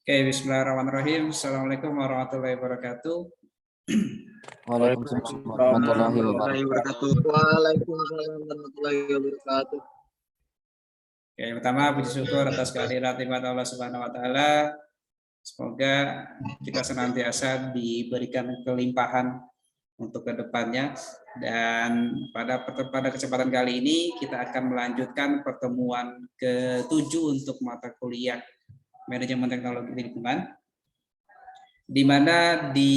Oke, bismillahirrahmanirrahim. Assalamualaikum warahmatullahi wabarakatuh. Waalaikumsalam warahmatullahi wabarakatuh. Waalaikumsalam warahmatullahi wabarakatuh. Oke, pertama puji syukur atas kehadiran nikmat Allah Subhanahu wa taala. Semoga kita senantiasa diberikan kelimpahan untuk kedepannya, dan pada kesempatan kali ini kita akan melanjutkan pertemuan ke-7 untuk mata kuliah Manajemen Teknologi Lingkungan, di mana di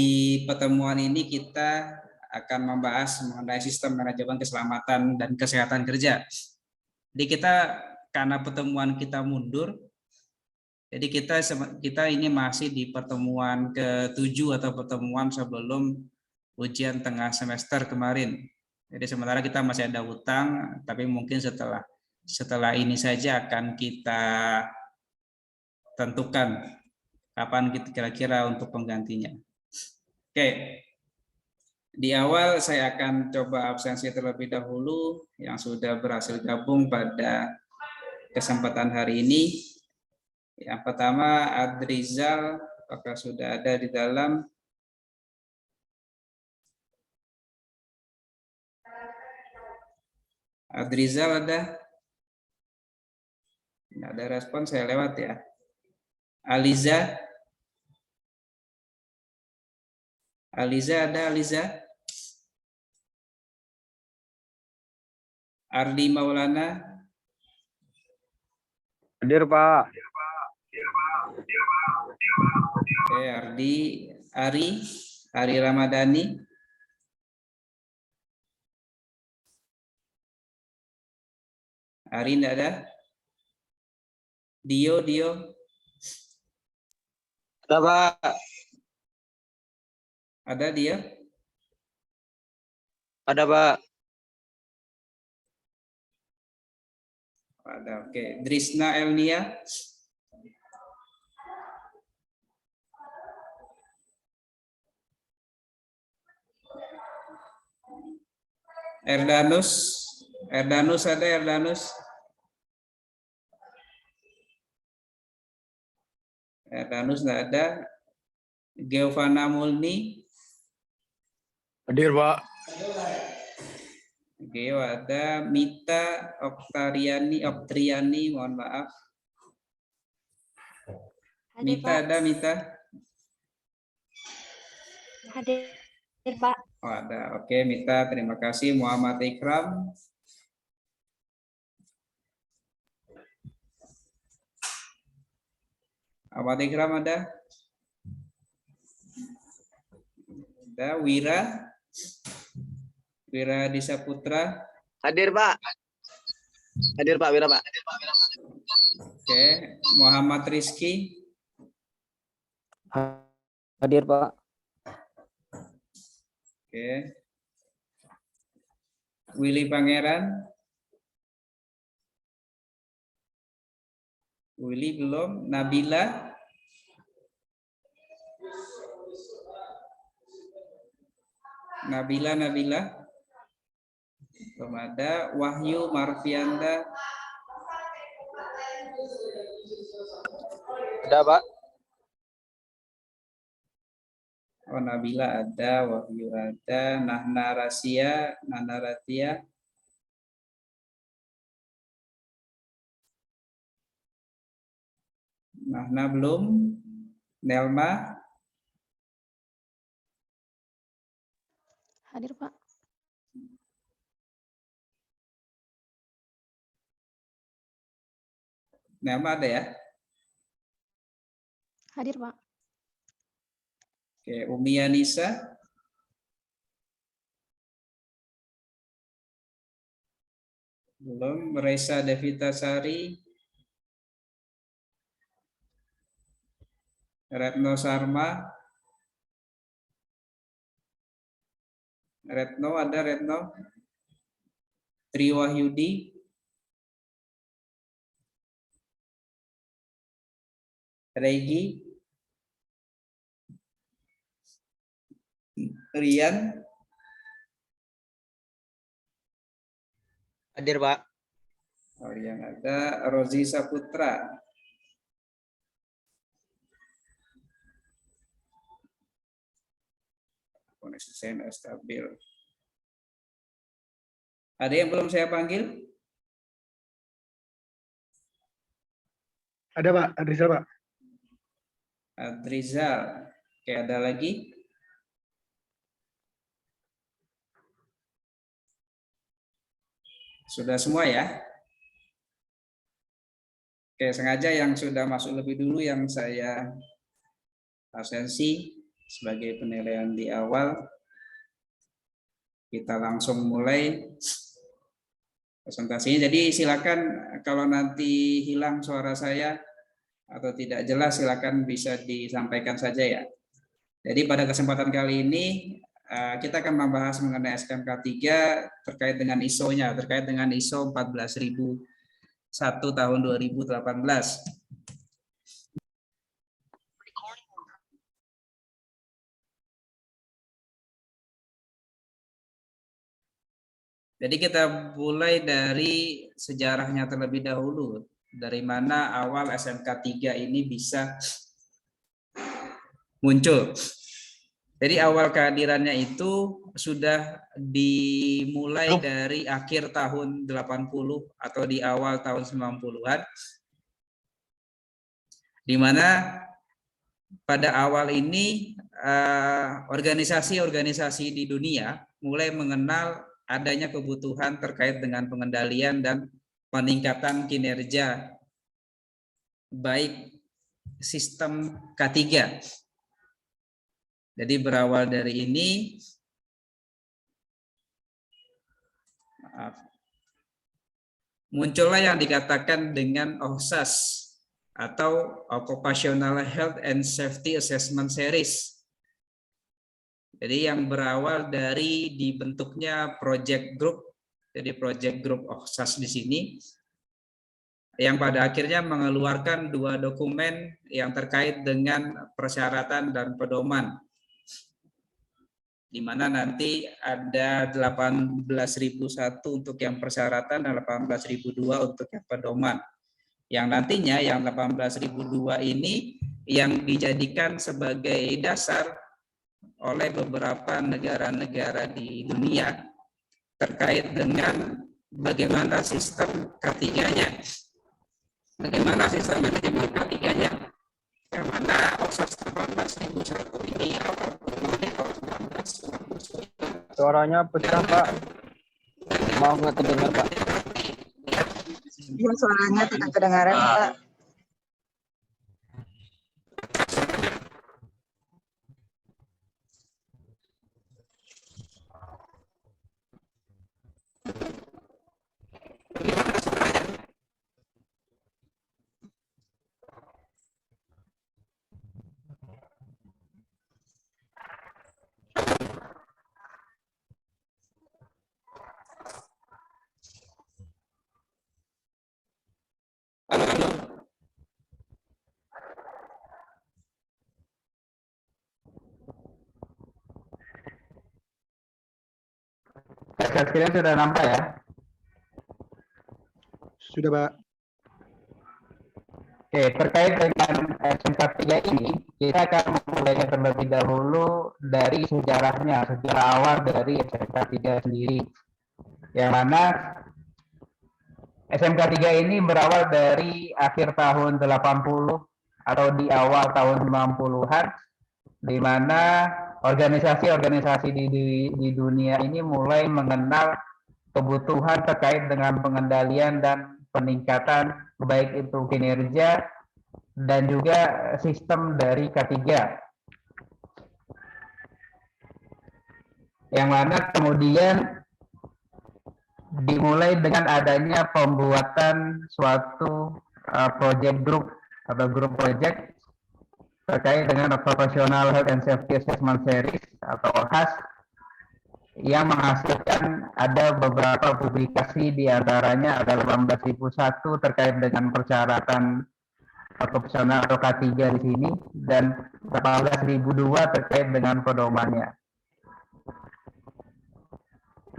pertemuan ini kita akan membahas mengenai sistem manajemen keselamatan dan kesehatan kerja. Jadi karena pertemuan kita mundur, jadi kita ini masih di pertemuan ke-7 atau pertemuan sebelum ujian tengah semester kemarin. Jadi sementara kita masih ada hutang, tapi mungkin setelah ini saja akan kita tentukan kapan kira-kira untuk penggantinya. Oke, di awal saya akan coba absensi terlebih dahulu yang sudah berhasil gabung pada kesempatan hari ini. Yang pertama Adrizal, apakah sudah ada di dalam? Adrizal ada? Tidak ada respon, saya lewat ya. Aliza? Aliza ada, Aliza? Ardi Maulana? Hadir, Pak. Oke, Ari Ramadhani? Ari tidak ada? Dio? Ada, Pak. Ada dia? Ada, Pak. Ada, oke. Drisna Elnia? Erdanus ada, Erdanus? Erdanus tidak ada. Giovanna Mulni? Hadir, Pak. Geo ada. Mita Optriani, mohon maaf. Hadir, Mita Pak. ada, Mita? Hadir, Pak. Oh, ada. Oke, Mita, terima kasih. Muhammad Ikram? Muhammad Ikram ada? Ada. Wira Disaputra? Hadir, Pak. Hadir, Pak. Wira, Pak. Oke. Muhammad Rizky? Hadir, Pak. Oke. Willy Pangeran? Willy belum. Nabila? Nabila? Belum ada. Wahyu Marfianda? Ada, Pak. Oh, Nabila ada, Wahyu ada. Nahna Ratia? Nahna belum. Nelma? Hadir, Pak. Nelma ada ya? Hadir, Pak. Oke, Umi Anissa? Belum. Reza Devita Sari? Retno Sarma? Retno ada, Retno? Triwahyudi? Regi? Rian? Hadir, Pak. Oh, yang ada. Rozi Saputra? konsisten dan stabil. Ada yang belum saya panggil? Ada Pak, Adrizal Pak. Adrizal. Oke, ada lagi? Sudah semua ya? Oke, sengaja yang sudah masuk lebih dulu yang saya absensi sebagai penilaian di awal. Kita langsung mulai presentasinya. Jadi silakan kalau nanti hilang suara saya atau tidak jelas silakan bisa disampaikan saja ya. Jadi pada kesempatan kali ini kita akan membahas mengenai SMK 3 terkait dengan ISO-nya, terkait dengan ISO 14001 tahun 2018. Jadi kita mulai dari sejarahnya terlebih dahulu, dari mana awal SMK 3 ini bisa muncul. Jadi awal kehadirannya itu sudah dimulai dari akhir tahun 80 atau di awal tahun 90-an, di mana pada awal ini organisasi-organisasi di dunia mulai mengenal adanya kebutuhan terkait dengan pengendalian dan peningkatan kinerja baik sistem K3. Jadi berawal dari ini, muncullah yang dikatakan dengan OHSAS atau Occupational Health and Safety Assessment Series. Jadi yang berawal dari dibentuknya project group, jadi project group OHSAS di sini, yang pada akhirnya mengeluarkan 2 dokumen yang terkait dengan persyaratan dan pedoman, di mana nanti ada 18.001 untuk yang persyaratan dan 18.002 untuk yang pedoman. Yang nantinya yang 18.002 ini yang dijadikan sebagai dasar oleh beberapa negara-negara di dunia terkait dengan bagaimana sistem K3-nya. Bagaimana sistem manajemen K3-nya. Yang mana OHSAS 18.001 ini awal mulai tahun 1999. Suaranya pecah, Pak. Mau nggak terdengar, Pak? Ya, suaranya tidak kedengaran, Pak. Sekalian sudah nampak ya? Sudah Pak. Oke, terkait dengan SMK 3 ini, kita akan memulainya terlebih dahulu dari sejarahnya, sejarah awal dari SMK 3 sendiri. Yang mana SMK 3 ini berawal dari akhir tahun 80 atau di awal tahun 90-an, di mana organisasi-organisasi di dunia ini mulai mengenal kebutuhan terkait dengan pengendalian dan peningkatan baik itu kinerja dan juga sistem dari K3. Yang mana kemudian dimulai dengan adanya pembuatan suatu project group atau grup project terkait dengan Occupational Health and Safety Assessment Series atau OHSAS yang menghasilkan ada beberapa publikasi, diantaranya ada 18.001 terkait dengan persyaratan okupasional atau K3 di sini dan 18.002 terkait dengan pedomannya.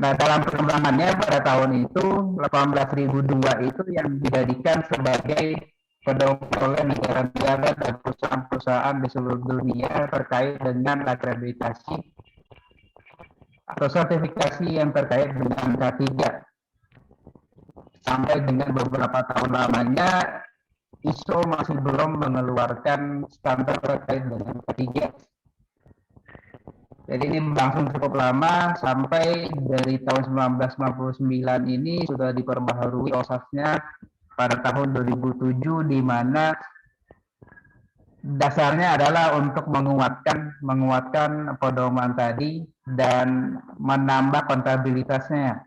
Nah, dalam perkembangannya pada tahun itu 18.002 itu yang dijadikan sebagai pedoman oleh negara-negara dan perusahaan-perusahaan di seluruh dunia terkait dengan akreditasi atau sertifikasi yang terkait dengan K3. Sampai dengan beberapa tahun lamanya ISO masih belum mengeluarkan standar terkait dengan K3. Jadi ini berlangsung cukup lama, sampai dari tahun 1999 ini sudah diperbaharui OSAS-nya pada tahun 2007, di mana dasarnya adalah untuk menguatkan pedoman tadi dan menambah kontabilitasnya.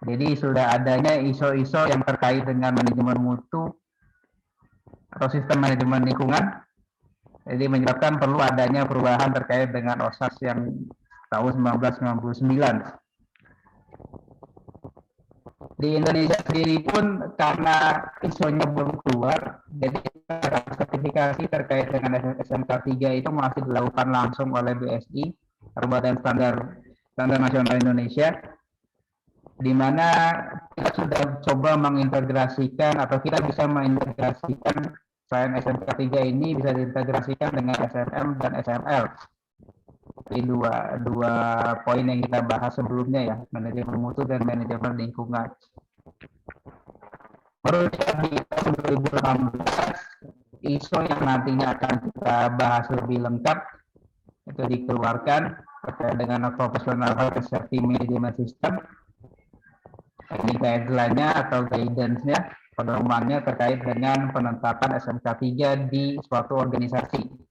Jadi sudah adanya ISO-ISO yang terkait dengan manajemen mutu atau sistem manajemen lingkungan. Jadi menyebabkan perlu adanya perubahan terkait dengan OSAS yang tahun 1999. Di Indonesia sendiri pun karena ISO-nya belum keluar, jadi sertifikasi terkait dengan SMK 3 itu masih dilakukan langsung oleh BSI atau Badan Standar Nasional Indonesia, di mana kita sudah coba mengintegrasikan atau kita bisa mengintegrasikan selain SMK 3 ini bisa diintegrasikan dengan SNM dan SML. Ini dua poin yang kita bahas sebelumnya ya, manajemen mutu dan manajemen lingkungan. Baru di tahun 2018 ISO yang nantinya akan kita bahas lebih lengkap itu dikeluarkan terkait dengan Professional Health and Safety Management System. Ini guideline-nya atau guidance-nya, pedomannya terkait dengan penetapan SMK 3 di suatu organisasi.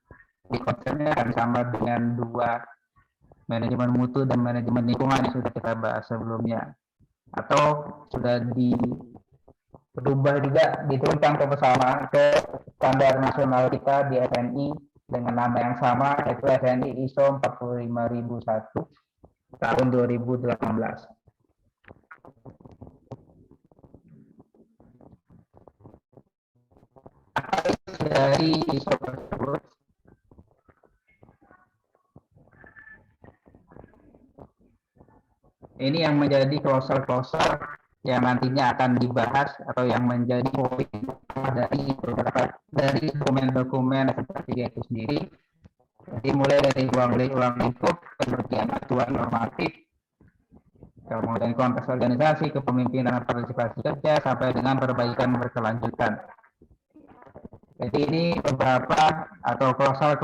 Di konsepnya akan sama dengan dua manajemen mutu dan manajemen lingkungan yang sudah kita bahas sebelumnya. Atau sudah berubah juga, diturunkan ke standar nasional kita di SNI dengan nama yang sama, yaitu SNI ISO 45001 tahun 2018. Dari ISO tersebut, ini yang menjadi klausel-klausel yang nantinya akan dibahas atau yang menjadi poin dari dokumen-dokumen SMK 3 itu sendiri. Jadi mulai dari ruang lingkup, pengertian aturan normatif, kemudian konteks organisasi, kepemimpinan dan partisipasi kerja, sampai dengan perbaikan berkelanjutan. Jadi ini beberapa atau klausal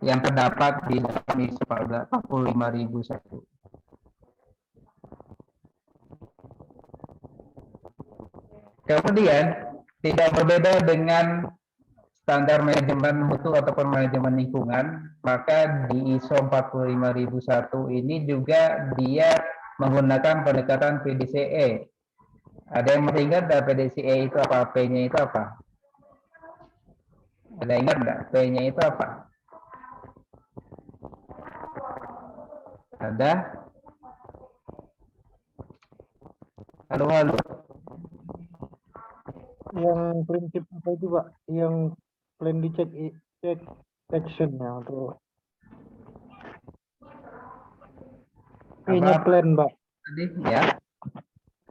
yang terdapat di dalam ISO 45001. Kemudian tidak berbeda dengan standar manajemen mutu ataupun manajemen lingkungan, maka di ISO 45001 ini juga dia menggunakan pendekatan PDCA. Ada yang masih ingat PDCA itu apa? P-nya itu apa? Ada yang ingat nggak? P-nya itu apa? Ada? Halo. Yang prinsip apa itu Pak? Yang plan di check action-nya atau P-nya plan Pak? Tadi ya.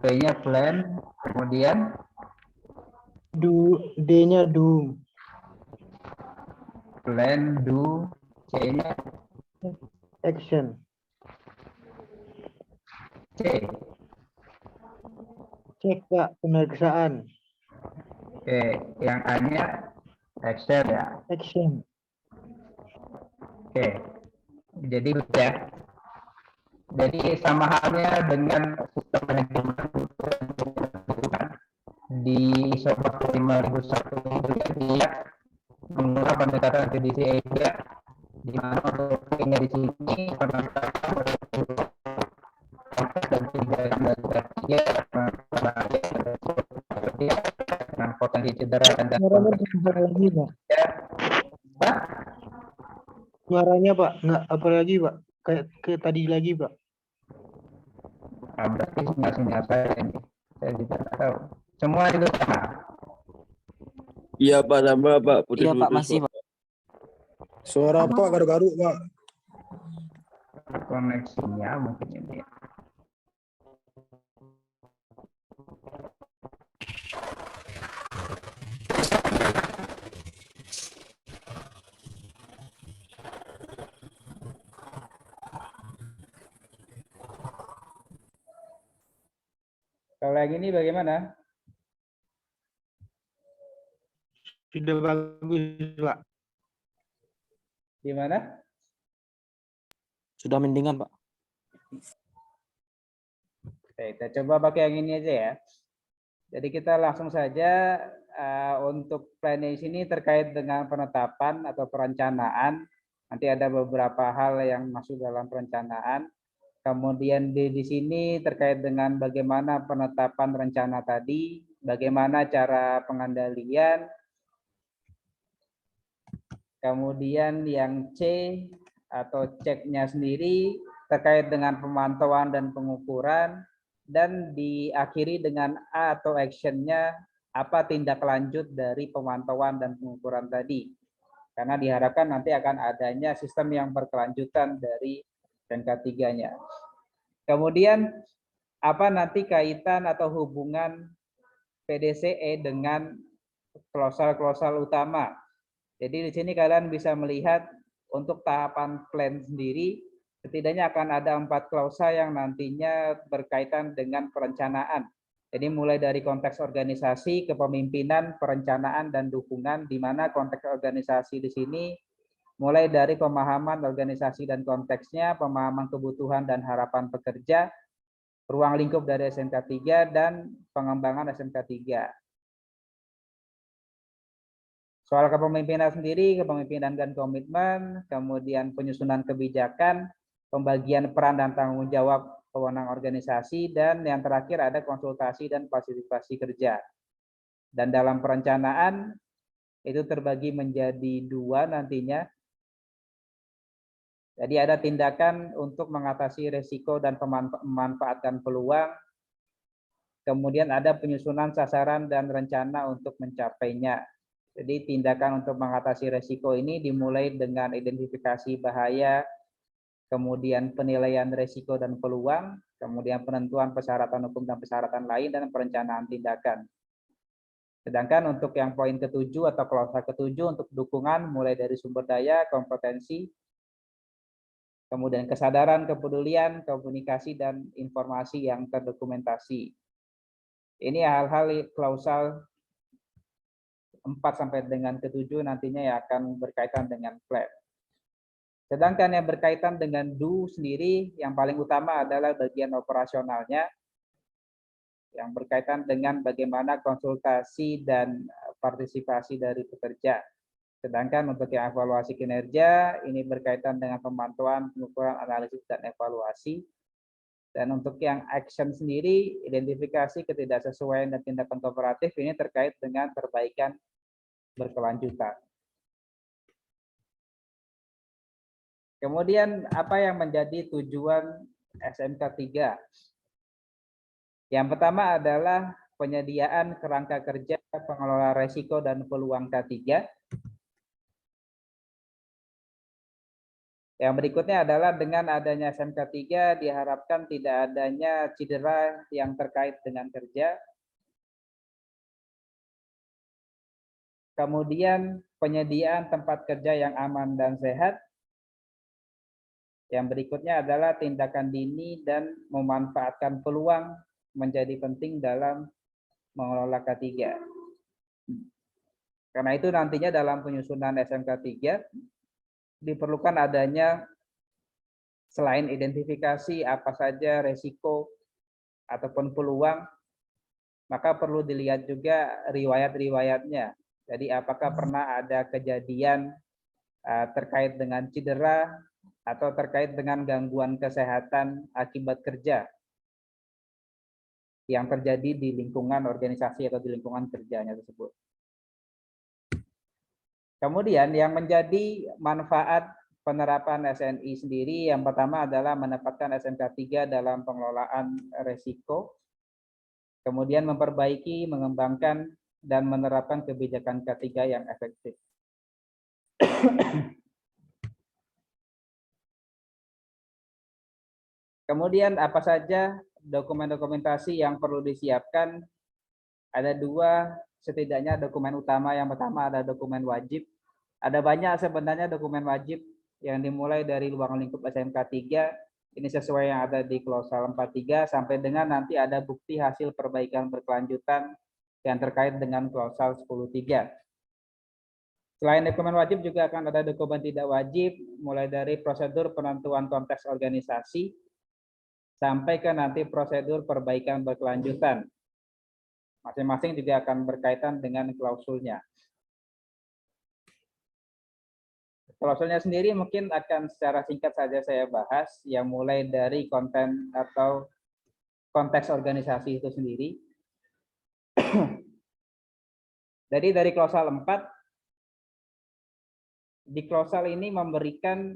P-nya plan, kemudian D-nya do. Plan, do, C-nya Action. C. Cek Pak, pemeriksaan. Oke, yang A-nya action ya. Action. Oke. Jadi ya. Jadi sama halnya dengan sistem manajemen di ISO 45001 juga dia menggunakan pendekatan PDCA juga, di mana untuk P-nya di sini penetapan dan dengan potensi cedera dan lagi Pak. Suaranya Pak, nggak apa lagi Pak? Kayak tadi lagi Pak. berarti sinyal saya ini. Saya juga tahu. Semua itu sama. Iya Pak, sama Pak. Iya Pak, masih Pak. Suara Pak garuk-garuk Pak. Koneksinya mungkin ini. Kalau yang ini bagaimana? Sudah bagus, Pak. Gimana? Sudah mendingan, Pak. Oke, kita coba pakai yang ini aja ya. Jadi kita langsung saja untuk planning ini terkait dengan penetapan atau perencanaan. Nanti ada beberapa hal yang masuk dalam perencanaan. Kemudian di sini terkait dengan bagaimana penetapan rencana tadi, bagaimana cara pengendalian. Kemudian yang C atau ceknya sendiri terkait dengan pemantauan dan pengukuran, dan diakhiri dengan A atau actionnya, apa tindak lanjut dari pemantauan dan pengukuran tadi. Karena diharapkan nanti akan adanya sistem yang berkelanjutan dari SMK3-nya. Kemudian apa nanti kaitan atau hubungan PDCE dengan klausal-klausal utama. Jadi di sini kalian bisa melihat untuk tahapan plan sendiri, setidaknya akan ada 4 klausa yang nantinya berkaitan dengan perencanaan. Jadi mulai dari konteks organisasi, kepemimpinan, perencanaan, dan dukungan, di mana konteks organisasi di sini mulai dari pemahaman organisasi dan konteksnya, pemahaman kebutuhan dan harapan pekerja, ruang lingkup dari SMK3, dan pengembangan SMK3. Soal kepemimpinan sendiri, kepemimpinan dan komitmen, kemudian penyusunan kebijakan, pembagian peran dan tanggung jawab wewenang organisasi, dan yang terakhir ada konsultasi dan fasilitasi kerja. Dan dalam perencanaan itu terbagi menjadi 2 nantinya. Jadi ada tindakan untuk mengatasi risiko dan memanfaatkan peluang. Kemudian ada penyusunan sasaran dan rencana untuk mencapainya. Jadi tindakan untuk mengatasi risiko ini dimulai dengan identifikasi bahaya, kemudian penilaian risiko dan peluang, kemudian penentuan persyaratan hukum dan persyaratan lain, dan perencanaan tindakan. Sedangkan untuk yang poin ke-7 atau klausa ke-7 untuk dukungan mulai dari sumber daya, kompetensi, kemudian kesadaran, kepedulian, komunikasi, dan informasi yang terdokumentasi. Ini hal-hal klausal 4 sampai dengan ke-7 nantinya yang akan berkaitan dengan plan. Sedangkan yang berkaitan dengan do sendiri, yang paling utama adalah bagian operasionalnya, yang berkaitan dengan bagaimana konsultasi dan partisipasi dari pekerja. Sedangkan untuk yang evaluasi kinerja, ini berkaitan dengan pemantauan, pengukuran, analisis, dan evaluasi. Dan untuk yang action sendiri, identifikasi ketidaksesuaian dan tindakan kooperatif ini terkait dengan perbaikan berkelanjutan. Kemudian apa yang menjadi tujuan SMK3? Yang pertama adalah penyediaan kerangka kerja pengelola risiko dan peluang K3. Yang berikutnya adalah dengan adanya SMK3 diharapkan tidak adanya cedera yang terkait dengan kerja. Kemudian penyediaan tempat kerja yang aman dan sehat. Yang berikutnya adalah tindakan dini dan memanfaatkan peluang menjadi penting dalam mengelola K3. Karena itu nantinya dalam penyusunan SMK3 diperlukan adanya selain identifikasi apa saja resiko ataupun peluang, maka perlu dilihat juga riwayat-riwayatnya. Jadi apakah pernah ada kejadian terkait dengan cedera atau terkait dengan gangguan kesehatan akibat kerja yang terjadi di lingkungan organisasi atau di lingkungan kerjanya tersebut. Kemudian yang menjadi manfaat penerapan SNI sendiri, yang pertama adalah menempatkan SMK3 dalam pengelolaan risiko, kemudian memperbaiki, mengembangkan, dan menerapkan kebijakan K3 yang efektif. Kemudian apa saja dokumen-dokumentasi yang perlu disiapkan? Ada 2 setidaknya dokumen utama. Yang pertama ada dokumen wajib. Ada banyak sebenarnya dokumen wajib yang dimulai dari ruang lingkup SMK3. Ini sesuai yang ada di klausal 43 sampai dengan nanti ada bukti hasil perbaikan berkelanjutan yang terkait dengan klausal 10.3. Selain dokumen wajib juga akan ada dokumen tidak wajib, mulai dari prosedur penentuan konteks organisasi sampai ke nanti prosedur perbaikan berkelanjutan. Masing-masing juga akan berkaitan dengan klausulnya. Klausulnya sendiri mungkin akan secara singkat saja saya bahas, yang mulai dari konten atau konteks organisasi itu sendiri. Jadi dari klausal 4, di klausal ini memberikan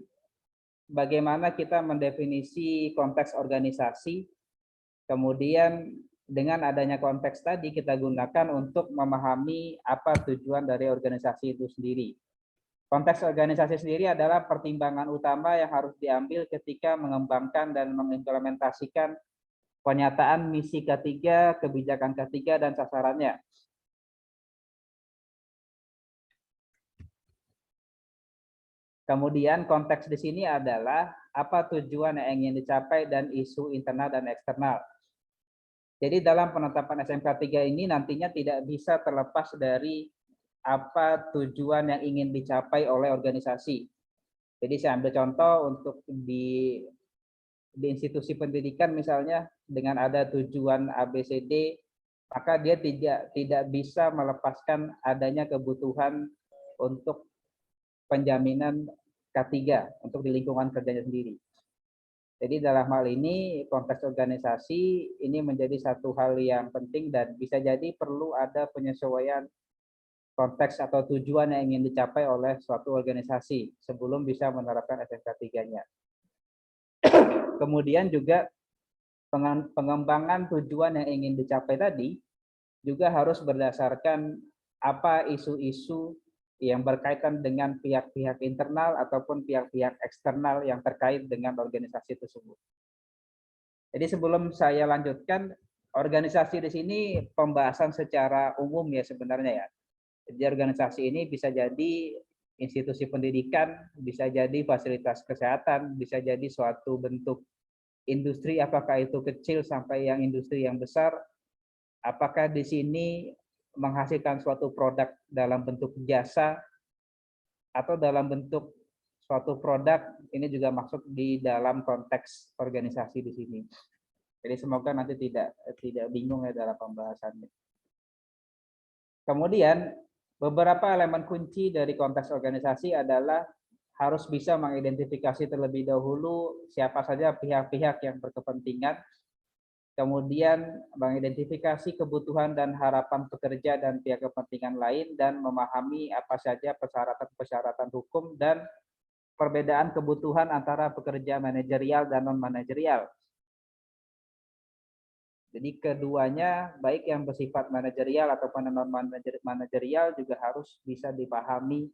bagaimana kita mendefinisi konteks organisasi, kemudian dengan adanya konteks tadi kita gunakan untuk memahami apa tujuan dari organisasi itu sendiri. Konteks organisasi sendiri adalah pertimbangan utama yang harus diambil ketika mengembangkan dan mengimplementasikan pernyataan misi ketiga, kebijakan ketiga, dan sasarannya. Kemudian konteks di sini adalah apa tujuan yang ingin dicapai dan isu internal dan eksternal. Jadi dalam penetapan SMK 3 ini nantinya tidak bisa terlepas dari apa tujuan yang ingin dicapai oleh organisasi. Jadi saya ambil contoh untuk di institusi pendidikan misalnya dengan ada tujuan ABCD, maka dia tidak bisa melepaskan adanya kebutuhan untuk penjaminan K3 untuk di lingkungan kerjanya sendiri. Jadi dalam hal ini konteks organisasi ini menjadi satu hal yang penting dan bisa jadi perlu ada penyesuaian konteks atau tujuan yang ingin dicapai oleh suatu organisasi sebelum bisa menerapkan SMK 3-nya. Kemudian juga pengembangan tujuan yang ingin dicapai tadi juga harus berdasarkan apa isu-isu yang berkaitan dengan pihak-pihak internal ataupun pihak-pihak eksternal yang terkait dengan organisasi tersebut. Jadi sebelum saya lanjutkan, organisasi di sini pembahasan secara umum ya sebenarnya ya. Jadi organisasi ini bisa jadi institusi pendidikan, bisa jadi fasilitas kesehatan, bisa jadi suatu bentuk industri, apakah itu kecil sampai yang industri yang besar, apakah di sini menghasilkan suatu produk dalam bentuk jasa atau dalam bentuk suatu produk, ini juga masuk di dalam konteks organisasi di sini. Jadi semoga nanti tidak bingung ya dalam pembahasannya. Kemudian beberapa elemen kunci dari konteks organisasi adalah harus bisa mengidentifikasi terlebih dahulu siapa saja pihak-pihak yang berkepentingan, kemudian mengidentifikasi kebutuhan dan harapan pekerja dan pihak kepentingan lain, dan memahami apa saja persyaratan-persyaratan hukum dan perbedaan kebutuhan antara pekerja manajerial dan non-manajerial. Jadi keduanya, baik yang bersifat manajerial ataupun non-manajerial, juga harus bisa dipahami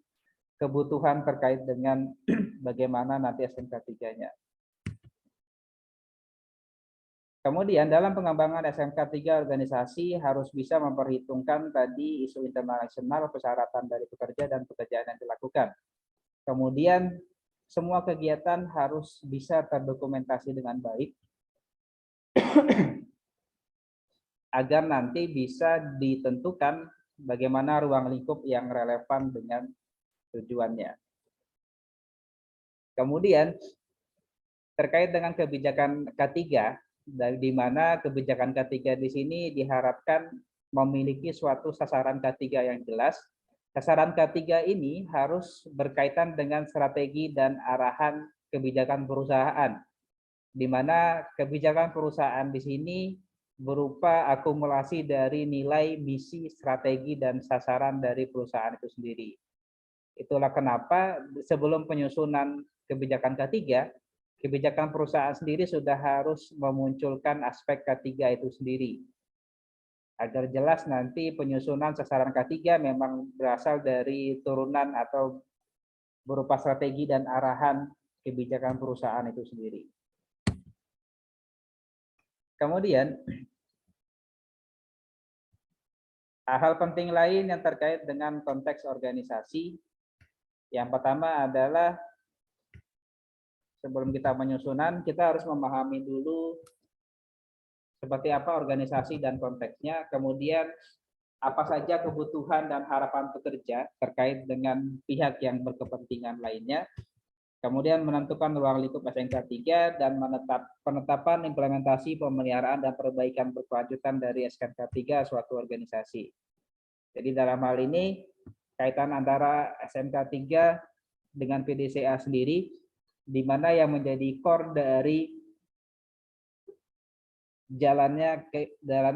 kebutuhan terkait dengan bagaimana nanti SMK 3-nya. Kemudian dalam pengembangan SMK 3 organisasi harus bisa memperhitungkan tadi isu internasional, persyaratan dari pekerja dan pekerjaan yang dilakukan. Kemudian semua kegiatan harus bisa terdokumentasi dengan baik agar nanti bisa ditentukan bagaimana ruang lingkup yang relevan dengan tujuannya. Kemudian terkait dengan kebijakan K3, di mana kebijakan K3 di sini diharapkan memiliki suatu sasaran K3 yang jelas. Sasaran K3 ini harus berkaitan dengan strategi dan arahan kebijakan perusahaan, di mana kebijakan perusahaan di sini berupa akumulasi dari nilai, misi, strategi, dan sasaran dari perusahaan itu sendiri. Itulah kenapa sebelum penyusunan kebijakan K3, kebijakan perusahaan sendiri sudah harus memunculkan aspek K3 itu sendiri. Agar jelas nanti penyusunan sasaran K3 memang berasal dari turunan atau berupa strategi dan arahan kebijakan perusahaan itu sendiri. Kemudian, hal penting lain yang terkait dengan konteks organisasi, yang pertama adalah sebelum kita menyusunan, kita harus memahami dulu seperti apa organisasi dan konteksnya, kemudian apa saja kebutuhan dan harapan pekerja terkait dengan pihak yang berkepentingan lainnya, kemudian menentukan ruang lingkup SMK 3 dan penetapan implementasi pemeliharaan dan perbaikan berkelanjutan dari SMK 3 suatu organisasi. Jadi dalam hal ini kaitan antara SMK 3 dengan PDCA sendiri, di mana yang menjadi core dari jalannya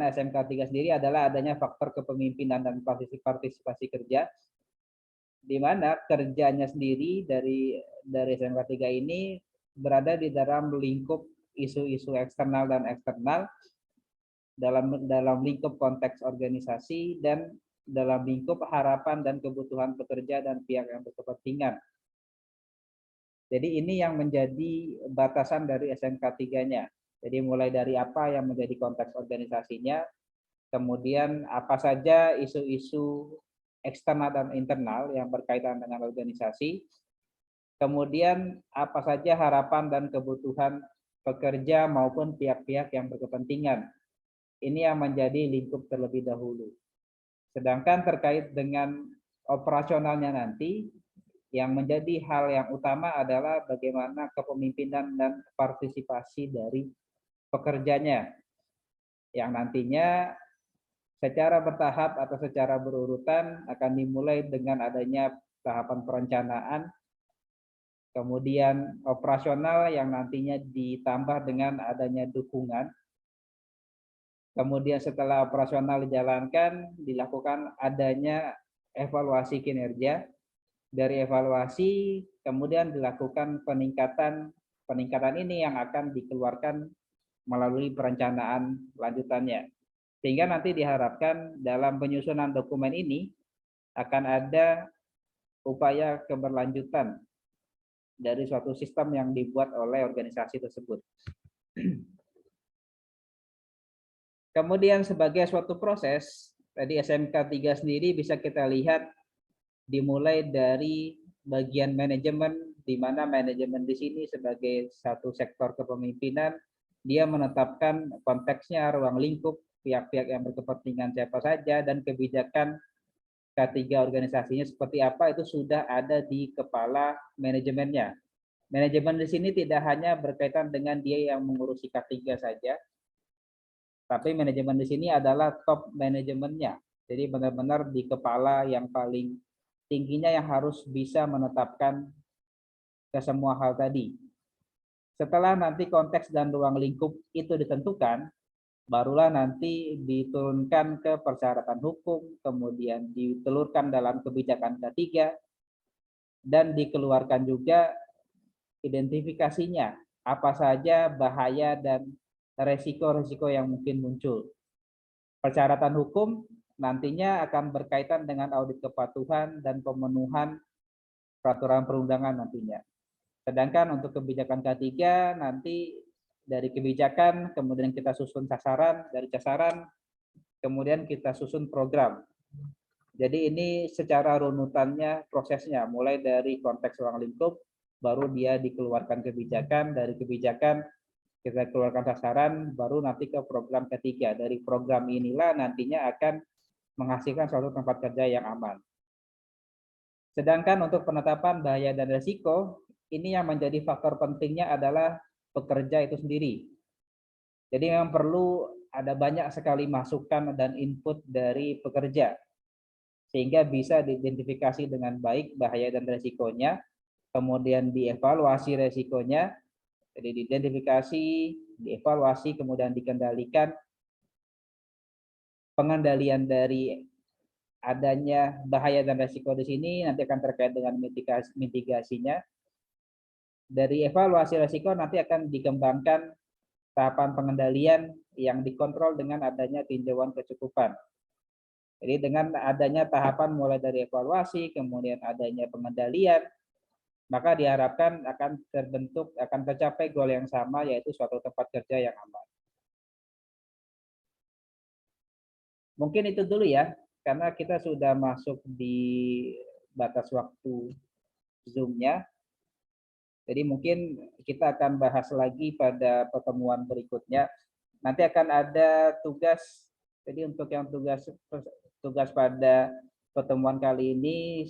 SMK 3 sendiri adalah adanya faktor kepemimpinan dan partisipasi kerja, di mana kerjanya sendiri dari SMK 3 ini berada di dalam lingkup isu-isu eksternal dan eksternal, dalam lingkup konteks organisasi, dan dalam lingkup harapan dan kebutuhan pekerja dan pihak yang berkepentingan. Jadi ini yang menjadi batasan dari SMK 3-nya. Jadi mulai dari apa yang menjadi konteks organisasinya, kemudian apa saja isu-isu eksternal dan internal yang berkaitan dengan organisasi, kemudian apa saja harapan dan kebutuhan pekerja maupun pihak-pihak yang berkepentingan. Ini yang menjadi lingkup terlebih dahulu. Sedangkan terkait dengan operasionalnya nanti, yang menjadi hal yang utama adalah bagaimana kepemimpinan dan partisipasi dari pekerjanya, yang nantinya secara bertahap atau secara berurutan akan dimulai dengan adanya tahapan perencanaan, kemudian operasional yang nantinya ditambah dengan adanya dukungan, kemudian setelah operasional dijalankan dilakukan adanya evaluasi kinerja, dari evaluasi kemudian dilakukan peningkatan ini yang akan dikeluarkan melalui perencanaan lanjutannya. Sehingga nanti diharapkan dalam penyusunan dokumen ini akan ada upaya keberlanjutan dari suatu sistem yang dibuat oleh organisasi tersebut. Kemudian sebagai suatu proses, tadi SMK 3 sendiri bisa kita lihat dimulai dari bagian manajemen, di mana manajemen di sini sebagai satu sektor kepemimpinan, dia menetapkan konteksnya, ruang lingkup, pihak-pihak yang berkepentingan siapa saja, dan kebijakan K3 organisasinya seperti apa, itu sudah ada di kepala manajemennya. Manajemen di sini tidak hanya berkaitan dengan dia yang mengurusi K3 saja, tapi manajemen di sini adalah top manajemennya. Jadi benar-benar di kepala yang paling tingginya yang harus bisa menetapkan ke semua hal tadi. Setelah nanti konteks dan ruang lingkup itu ditentukan, barulah nanti diturunkan ke persyaratan hukum, kemudian ditelurkan dalam kebijakan K3, dan dikeluarkan juga identifikasinya, apa saja bahaya dan resiko-resiko yang mungkin muncul. Persyaratan hukum nantinya akan berkaitan dengan audit kepatuhan dan pemenuhan peraturan perundangan nantinya. Sedangkan untuk kebijakan K3 nanti dari kebijakan, kemudian kita susun sasaran, dari sasaran, kemudian kita susun program. Jadi ini secara runutannya prosesnya, mulai dari konteks ruang lingkup, baru dia dikeluarkan kebijakan, dari kebijakan kita keluarkan sasaran, baru nanti ke program K3. Dari program inilah nantinya akan menghasilkan suatu tempat kerja yang aman. Sedangkan untuk penetapan bahaya dan risiko, ini yang menjadi faktor pentingnya adalah pekerja itu sendiri. Jadi memang perlu ada banyak sekali masukan dan input dari pekerja, sehingga bisa diidentifikasi dengan baik bahaya dan risikonya, kemudian dievaluasi risikonya, jadi diidentifikasi, dievaluasi, kemudian dikendalikan. Pengendalian dari adanya bahaya dan risiko di sini nanti akan terkait dengan mitigasinya. Dari evaluasi risiko nanti akan dikembangkan tahapan pengendalian yang dikontrol dengan adanya tinjauan kecukupan. Jadi dengan adanya tahapan mulai dari evaluasi, kemudian adanya pengendalian, maka diharapkan akan tercapai goal yang sama, yaitu suatu tempat kerja yang aman. Mungkin itu dulu ya, karena kita sudah masuk di batas waktu Zoom-nya. Jadi mungkin kita akan bahas lagi pada pertemuan berikutnya. Nanti akan ada tugas. Jadi untuk yang tugas pada pertemuan kali ini